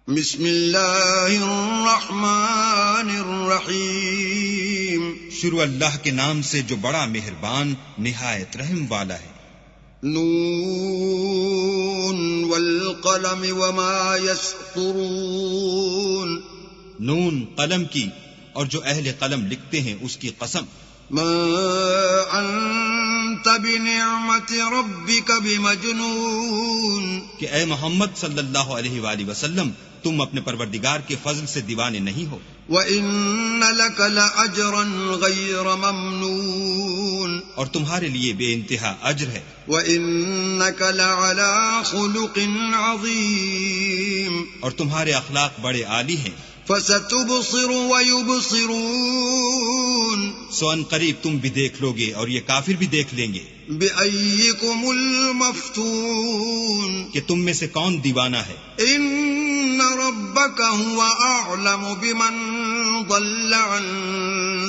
بسم اللہ الرحمن الرحیم، شروع اللہ کے نام سے جو بڑا مہربان نہایت رحم والا ہے۔ نون والقلم وما يسطرون، نون قلم کی اور جو اہل قلم لکھتے ہیں اس کی قسم۔ ما انت بنعمت ربک بمجنون، کہ اے محمد صلی اللہ علیہ وآلہ وسلم تم اپنے پروردگار کے فضل سے دیوانے نہیں ہو۔ وَإِنَّ لَكَ لَأَجْرًا غَيْرَ مَمْنُونٍ، اور تمہارے لیے بے انتہا اجر ہے۔ وَإِنَّكَ لَعَلَى خُلُقٍ عَظِيمٍ، اور تمہارے اخلاق بڑے عالی ہیں۔ فَسَتُبْصِرُ وَيُبْصِرُونَ، سو ان قریب تم بھی دیکھ لو گے اور یہ کافر بھی دیکھ لیں گے بِأَيِّكُمُ الْمَفْتُونُ، کہ تم میں سے کون دیوانہ ہے۔ إِنَّ رَبَّكَ هُوَ أَعْلَمُ بِمَنْ ضَلَّ عَنْ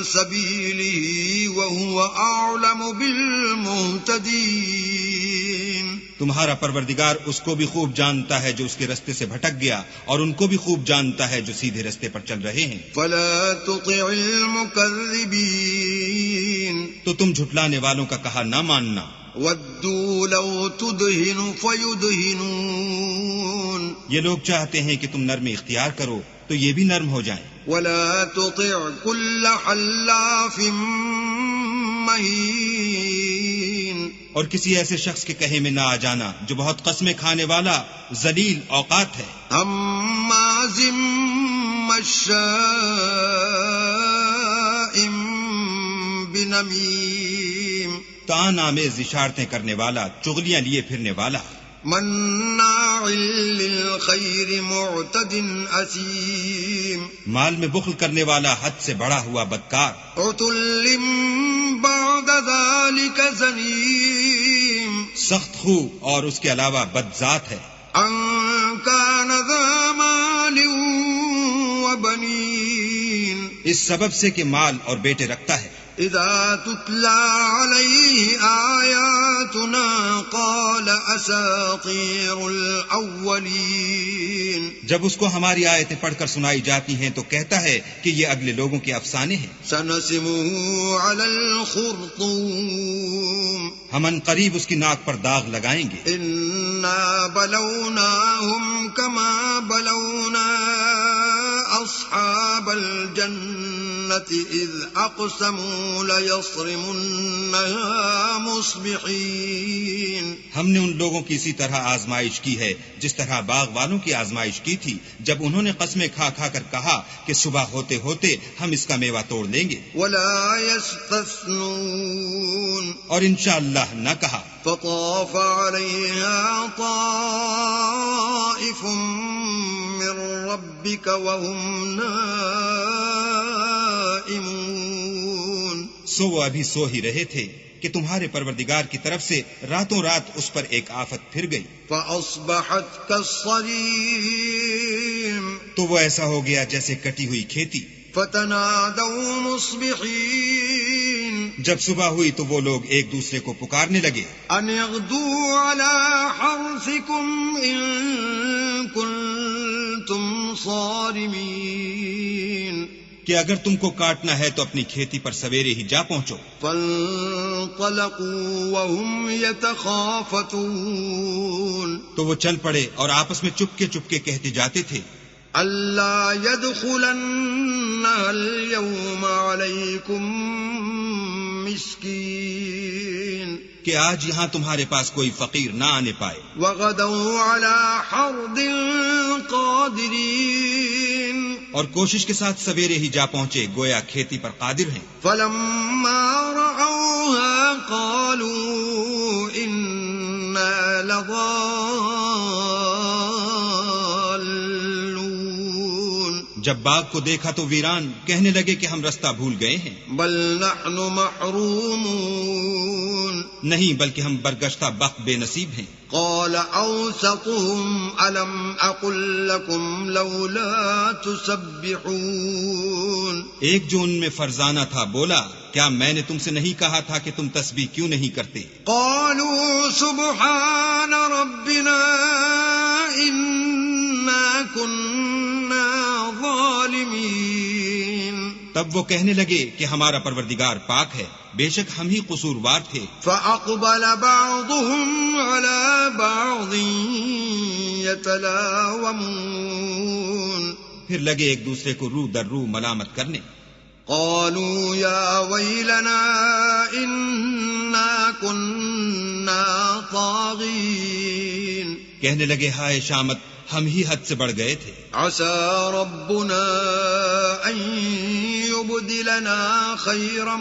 سَبِيلِهِ وَهُوَ أَعْلَمُ بِالْمُهْتَدِينَ، تمہارا پروردگار اس کو بھی خوب جانتا ہے جو اس کے رستے سے بھٹک گیا، اور ان کو بھی خوب جانتا ہے جو سیدھے رستے پر چل رہے ہیں۔ فَلَا تُطِعِ الْمُكَذِّبِينَ، تو تم جھٹلانے والوں کا کہا نہ ماننا۔ وَدُّوا لَوْ تُدْهِنُ فَيُدْهِنُونَ، یہ لوگ چاہتے ہیں کہ تم نرمی اختیار کرو تو یہ بھی نرم ہو جائیں۔ وَلَا تُطِعْ كُلَّ حَلَّافٍ مَّهِينٍ، اور کسی ایسے شخص کے کہے میں نہ آ جانا جو بہت قسمیں کھانے والا ذلیل اوقات ہے۔ ہمازٍ مشاء بنمیم، تان آمیز اشارتیں کرنے والا، چغلیاں لیے پھرنے والا، مناع للخیر معتد اثیم، مال میں بخل کرنے والا، حد سے بڑا ہوا بدکار، عتل بعد ذلك زنیم، سخت خو اور اس کے علاوہ بدذات ہے۔ ان کان ذا مال وبنین، اس سبب سے کہ مال اور بیٹے رکھتا ہے۔ اذا تتلى عليه آیاتنا قال اساطیر الاولین، جب اس کو ہماری آیتیں پڑھ کر سنائی جاتی ہیں تو کہتا ہے کہ یہ اگلے لوگوں کے افسانے ہیں۔ سنسمه على الخرطوم، ہم ان قریب اس کی ناک پر داغ لگائیں گے۔ انا بلوناهم كما بلونا اصحاب الجنة اذ اقسموا ليصرمنها مصبحين، ہم نے ان لوگوں کی اسی طرح آزمائش کی ہے جس طرح باغ والوں کی آزمائش کی تھی جب انہوں نے قسمیں کھا کھا کر کہا کہ صبح ہوتے ہوتے ہم اس کا میوہ توڑ لیں گے، ولا يستثنون، اور انشاءاللہ نہ کہا۔ فطاف عليها طائف من ربك وهم نائمون، سو وہ ابھی سو ہی رہے تھے کہ تمہارے پروردگار کی طرف سے راتوں رات اس پر ایک آفت پھر گئی، فأصبحت كالصريم، تو وہ ایسا ہو گیا جیسے کٹی ہوئی کھیتی۔ فتنادوا مصبحين، جب صبح ہوئی تو وہ لوگ ایک دوسرے کو پکارنے لگے، ان اغدوا على حرثكم ان كنتم صارمين، کہ اگر تم کو کاٹنا ہے تو اپنی کھیتی پر سویرے ہی جا پہنچو۔ فانطلقوا وهم يتخافتون، تو وہ چل پڑے اور آپس میں چپکے کہتے جاتے تھے، ألا يدخلنها اليوم عليكم مسكين، کہ آج یہاں تمہارے پاس کوئی فقیر نہ آنے پائے۔ وغدوا على حرد قادرين، اور کوشش کے ساتھ سویرے ہی جا پہنچے گویا کھیتی پر قادر ہیں۔ فلما رأوها قالوا إنا لضالون، جب باغ کو دیکھا تو ویران کہنے لگے کہ ہم رستہ بھول گئے ہیں، بل نحن محرومون، نہیں بلکہ ہم برگشتہ بخت بے نصیب ہیں۔ قال اوسطهم الم اقل لكم لولا تسبحون، ایک جو ان میں فرزانہ تھا بولا، کیا میں نے تم سے نہیں کہا تھا کہ تم تسبیح کیوں نہیں کرتے؟ قالوا سبحان ربنا انا كنا تب وہ کہنے لگے کہ ہمارا پروردگار پاک ہے، بے شک ہم ہی قصوروار تھے۔ فأقبل بعضهم على بعض يتلاومون پھر لگے ایک دوسرے کو رو در رو ملامت کرنے۔ قالوا يا ويلنا إنا كنا طاغين کہنے لگے ہائے شامت، ہم ہی حد سے بڑھ گئے تھے۔ عسى ربنا أن يبدلنا خيرا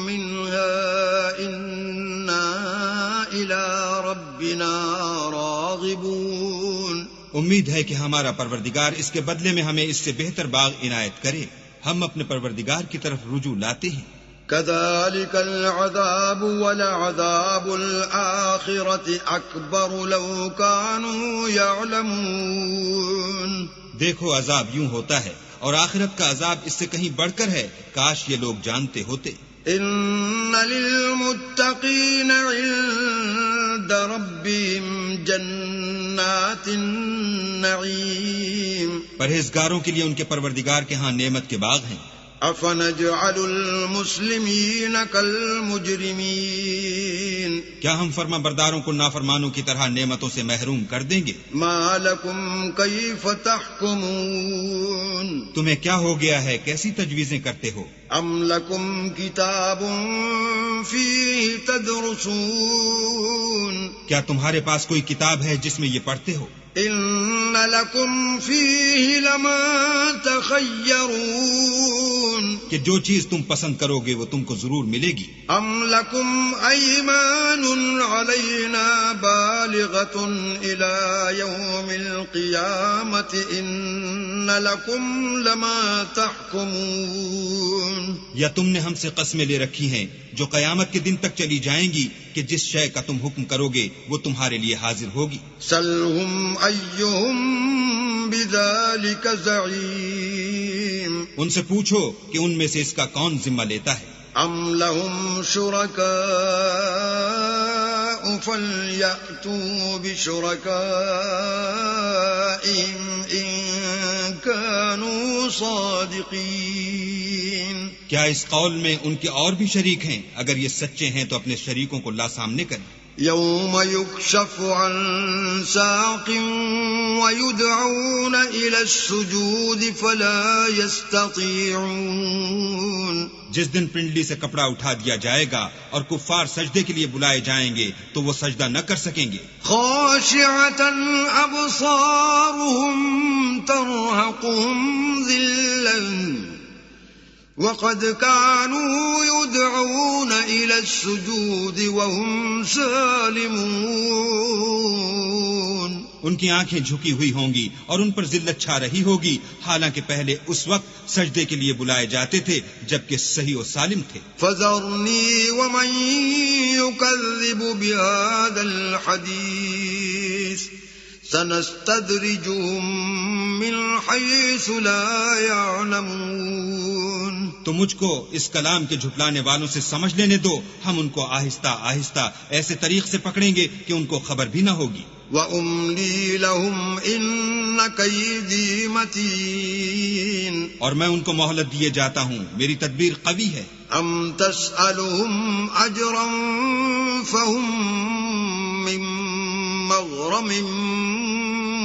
منها إنا إلى ربنا راغبون امید ہے کہ ہمارا پروردگار اس کے بدلے میں ہمیں اس سے بہتر باغ عنایت کرے، ہم اپنے پروردگار کی طرف رجوع لاتے ہیں۔ كذلك العذاب ولعذاب الآخرة أكبر لو كانوا يعلمون دیکھو عذاب یوں ہوتا ہے اور آخرت کا عذاب اس سے کہیں بڑھ کر ہے، کاش یہ لوگ جانتے ہوتے۔ إن للمتقين عند ربهم جنات النعيم پرہیزگاروں کے لیے ان کے پروردگار کے ہاں نعمت کے باغ ہیں۔ أفنجعل المسلمين كالمجرمين کیا ہم فرما برداروں کو نافرمانوں کی طرح نعمتوں سے محروم کر دیں گے؟ ما لكم كيف تحكمون تمہیں کیا ہو گیا ہے، کیسی تجویزیں کرتے ہو؟ أم لكم كتاب فيه تدرسون کیا تمہارے پاس کوئی کتاب ہے جس میں یہ پڑھتے ہو؟ إن لكم فيه لما تخيرون کہ جو چیز تم پسند کرو گے وہ تم کو ضرور ملے گی۔ أم لكم أيمان علينا بالغة إلى يوم القيامة إن لكم لما تحكمون یا تم نے ہم سے قسمیں لے رکھی ہیں جو قیامت کے دن تک چلی جائیں گی کہ جس شے کا تم حکم کرو گے وہ تمہارے لیے حاضر ہوگی۔ سلهم أيهم بذلك زعيم ان سے پوچھو کہ ان میں سے اس کا کون ذمہ لیتا ہے۔ أم لهم شركاء فليأتوا بشركائهم إن كانوا صادقين کیا اس قول میں ان کے اور بھی شریک ہیں؟ اگر یہ سچے ہیں تو اپنے شریکوں کو لا سامنے کریں۔ يوم يكشف عن ساق ويدعون إلى السجود فلا يستطيعون جس دن پنڈلی سے کپڑا اٹھا دیا جائے گا اور کفار سجدے کے لیے بلائے جائیں گے تو وہ سجدہ نہ کر سکیں گے۔ خاشعة أبصارهم ترهقهم ذلة وقد كانوا يدعون إلى السجود وهم سالمون ان کی آنکھیں جھکی ہوئی ہوں گی اور ان پر ذلت چھا رہی ہوگی، حالانکہ پہلے اس وقت سجدے کے لیے بلائے جاتے تھے جبکہ صحیح و سالم تھے۔ فذرني ومن يكذب بهذا الحديث سنستدرجهم من حيث لا يعلمون تو مجھ کو اس کلام کے جھٹلانے والوں سے سمجھ لینے دو، ہم ان کو آہستہ آہستہ ایسے طریق سے پکڑیں گے کہ ان کو خبر بھی نہ ہوگی۔ وَأُمْلِي لَهُمْ إِنَّ كَيْدِي مَتِينٌ اور میں ان کو مہلت دیے جاتا ہوں، میری تدبیر قوی ہے۔ أَمْ تَسْأَلُهُمْ أَجْرًا فَهُمْ مِنْ مَغْرَمٍ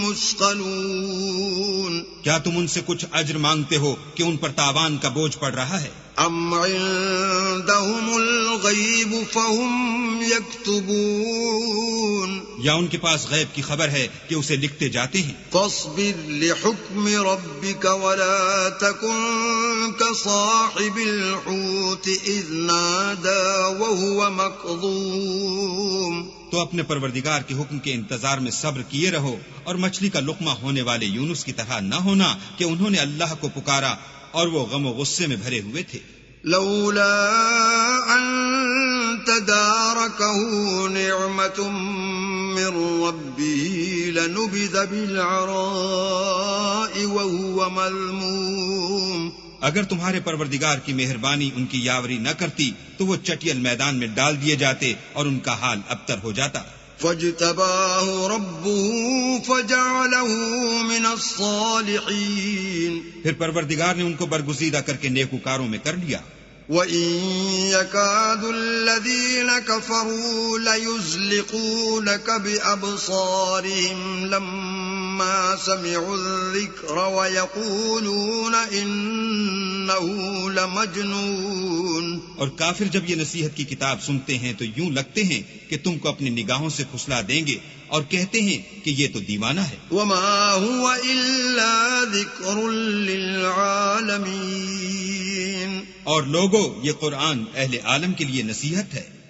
مُثْقَلُونَ کیا تم ان سے کچھ اجر مانگتے ہو کہ ان پر تاوان کا بوجھ پڑ رہا ہے؟ أَمْ عِندَهُمُ الْغَيْبُ فَهُمْ يَكْتُبُونَ یا ان کے پاس غیب کی خبر ہے کہ اسے لکھتے جاتے ہیں؟ فاصبر لحكم ربك ولا تكن كصاحب الحوت إذ نادى وهو مكظوم تو اپنے پروردگار کے حکم کے انتظار میں صبر کیے رہو اور مچھلی کا لقمہ ہونے والے یونس کی طرح نہ ہونا کہ انہوں نے اللہ کو پکارا اور وہ غم و غصے میں بھرے ہوئے تھے۔ لولا أن تداركه نعمة من ربه لنبذ بالعراء وهو مذموم اگر تمہارے پروردگار کی مہربانی ان کی یاوری نہ کرتی تو وہ چٹیل میدان میں ڈال دیے جاتے اور ان کا حال ابتر ہو جاتا۔ فاجتباه ربه فجعله من الصالحين پھر پروردگار نے ان کو برگزیدہ کر کے نیکوکاروں میں کر لیا. وَإِن يَكَادُ الَّذِينَ كَفَرُوا لَيُزْلِقُونَكَ بِأَبْصَارِهِمْ لَمَّا سَمِعُوا الذِّكْرَ وَيَقُولُونَ إِنَّهُ لَمَجْنُونٌ. اور کافر جب یہ نصیحت کی کتاب سنتے ہیں تو یوں لگتے ہیں کہ تم کو اپنی نگاہوں سے پھسلا دیں گے اور کہتے ہیں کہ یہ تو دیوانہ ہے. وَمَا هُوَ إِلَّا ذِكْرٌ لِّلْعَالَمِينَ. اور لوگو، یہ قرآن اہل عالم کے لیے نصیحت ہے.